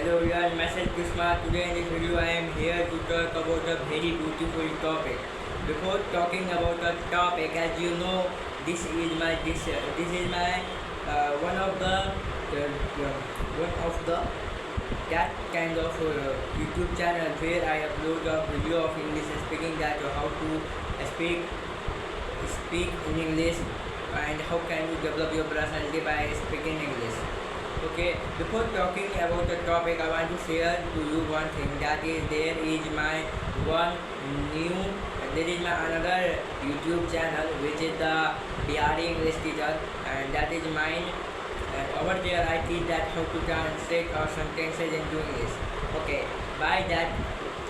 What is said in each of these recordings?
Hello everyone, myself Krishna. Today in this video I am here to talk about a very beautiful topic. Before talking about the topic, as you know, this is my one of the that kind of YouTube channel where I upload a video of English speaking, that how to speak in English and how can you develop your personality by speaking English. Okay, before talking about the topic, I want to share to you one thing, that is there is my another YouTube channel which is the Bihari English teacher, and that is mine. Over there I teach that how to translate our sentences into English. Okay, by that,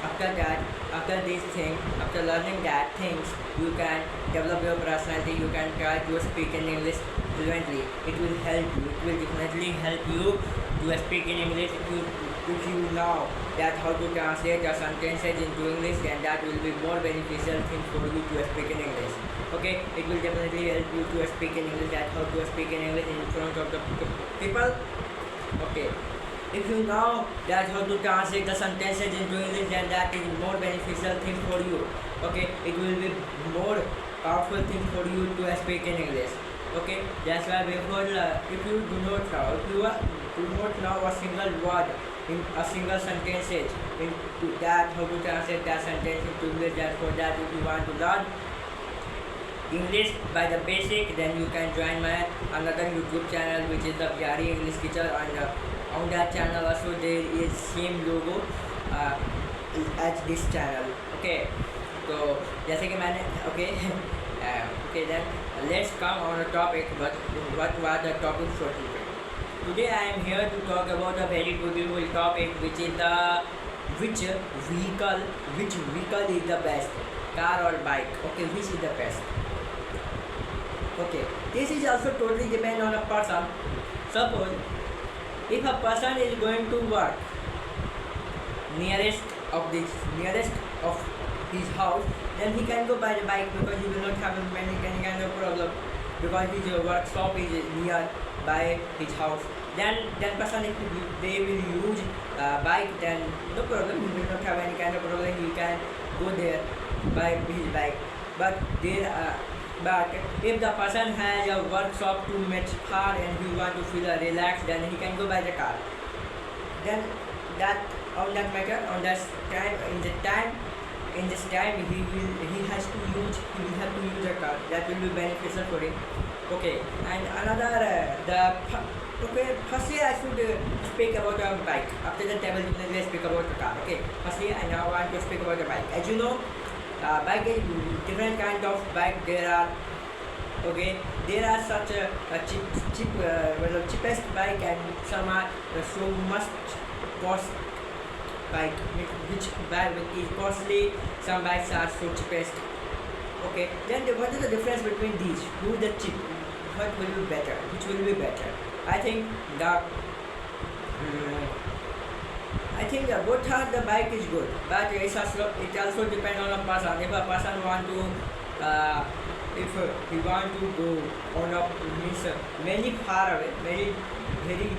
after this thing, after learning that things, you can develop your personality. You can try to speak in English fluently. It will help you. It will definitely help you to speak in English. If you know that how to translate your sentences into English, then that will be more beneficial thing for you to speak in English. Okay, it will definitely help you to speak in English. That how to speak in English in front of the people. Okay. If you know that how to translate the sentences into English, then that is more beneficial thing for you. Okay, it will be more powerful thing for you to speak in English. Okay, that's why before if you do not know a single word in a single sentence, into that how to translate that sentence into English, that for that if you want to learn English by the basic, then you can join my another YouTube channel which is the Bihari English teacher, and on that channel also there is same logo as this channel. Okay, so जैसे कि मैंने okay then let's come on a topic. What was the topic for today? Today I am here to talk about a very beautiful topic, which is the which vehicle is the best, car or bike. Okay, which is the best? Okay, this is also totally depend on a person. Suppose if a person is going to work nearest of his house, then he can go by the bike, because he will not have any kind of problem, because his workshop is near by his house. Then person, if they will use bike, then no problem, he will not have any kind of problem, he can go there by his bike. But if the person has a workshop too much far and he want to feel relaxed, then he can go by the car. Then that on that matter, on that time, in this time he will have to use a car. That will be beneficial for him. Okay, and another firstly I should speak about a bike. After that I will definitely speak about the car. Okay, firstly I now want to speak about the bike. As you know, bike is different kind of bike there are. Okay, there are such a cheapest bike, and some are so much cost bike, which bike is costly. Some bikes are so cheapest. Okay, then what is the difference between these? Who is the cheap? What will be better? Which will be better? I think both are the bike is good, but it also depends on a person. If a person want to if he want to go on a very far away, very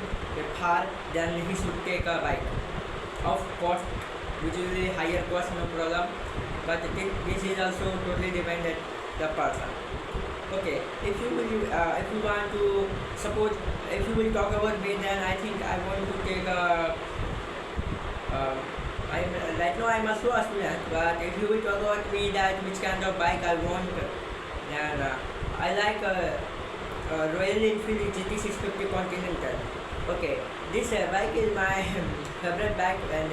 far, then he should take a bike. Of cost, which is a higher cost, no problem. But this is also totally dependent the person. Okay, if you want to suppose, if you will talk about me, then I think I want to take a right now I'm also a student, but if you will talk about me that which kind of bike I want, then I like Royal Enfield GT650 Continental. Okay, this bike is my favorite bike, and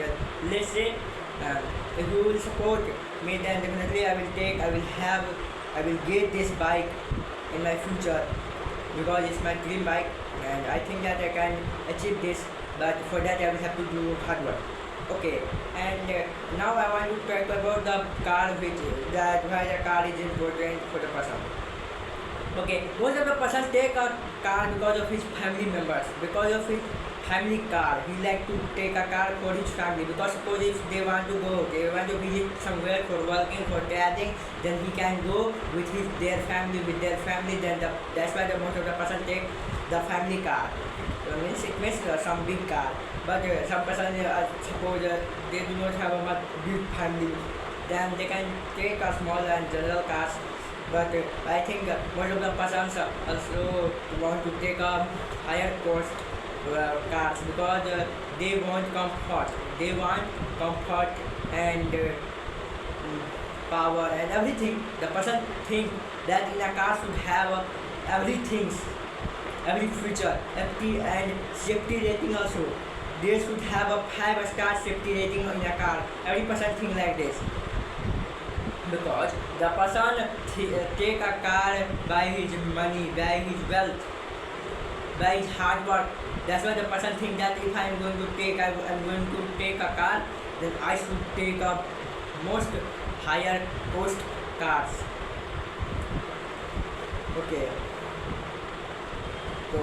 let's say if you will support me, then definitely I will get this bike in my future, because it's my dream bike, and I think that I can achieve this, but for that I will have to do hard work. Okay, and now I want to talk about the car, why the car is important for the person. Okay, most of the persons take a car because of his family members, because of his family car. He like to take a car for his family, because suppose if they want to visit somewhere for working, for traveling, then he can go with their family. Then that's why the most of the person take the family car. means some big car, but some person suppose they do not have a much big family, then they can take a small and general cars. But I think most of the persons also want to take a higher cost cars because they want comfort. They want comfort and power and everything. The person think that in a car should have everything, every feature, and safety rating also. They should have a 5-star safety rating in a car. Every person think like this because the person take a car by his money, by his wealth, by his hard work. That's why the person think that if I'm going to take a car, then I should take a most higher cost cars. Okay. So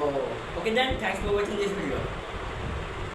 okay then, thanks for watching this video.